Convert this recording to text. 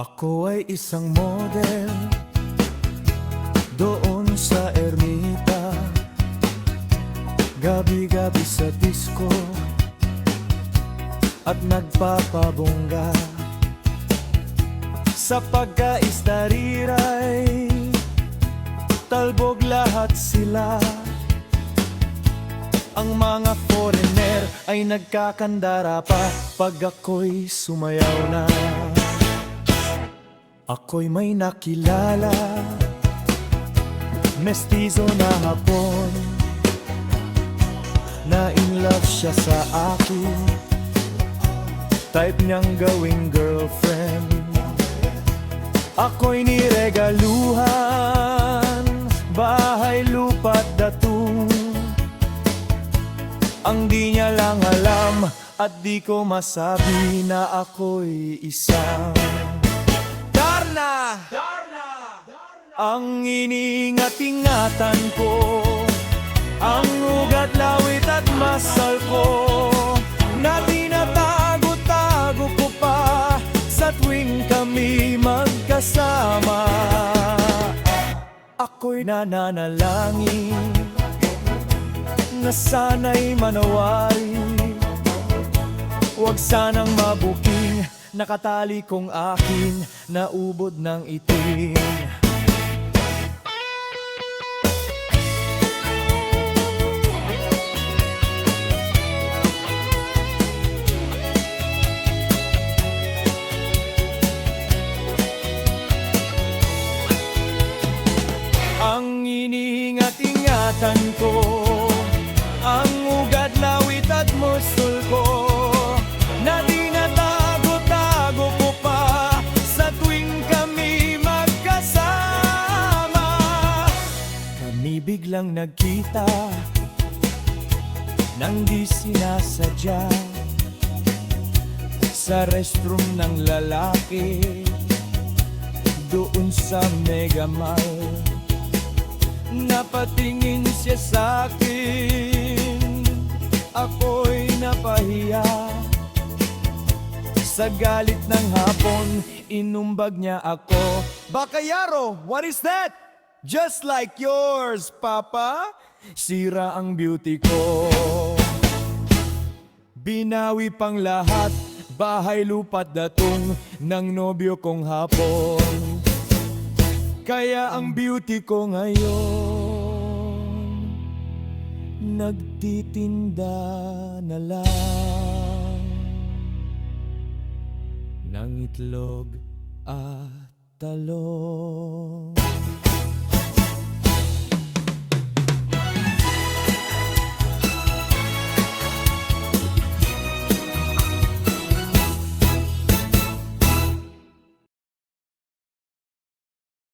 Ako ay isang model doon sa Ermita, gabi-gabi sa disco at nagpapabongga. Sa pagkaistariray, talbog lahat sila. Ang mga foreigner ay nagkakandara pa pag ako'y sumayaw na. Ako'y may nakilala, mestizo na Hapon, na in love siya sa akin, type niyang gawing girlfriend. Ako'y niregaluhan, bahay, lupa't datong. Ang di niya lang alam at di ko masabi na ako'y isang Darna! Ang iniingat-ingatan ko, ang ugat, lawit at masal ko, na tinatago-tago ko pa sa tuwing kami magkasama. Ako'y nananalangin na sana'y manawari, huwag sanang mabuking nakatali kong akin na ubod ng itim. Ang iniingat-ingatan ko, ang ugat, lawit at musol ko, na tinatago-tago ko pa sa tuwing kami magkasama. Kami biglang nagkita nang di sinasadya sa restroom ng lalaki doon sa Mega Mall. Napatingin siya sa'kin, ako'y napahiya. Sa galit ng Hapon, inumbag niya ako. Bakayaro, what is that? Just like yours, Papa. Sira ang beauty ko. Binawi pang lahat, bahay, lupa't datong ng nobyo kong Hapon. Kaya ang beauty ko ngayon, nagtitinda na lang ng itlog at talong.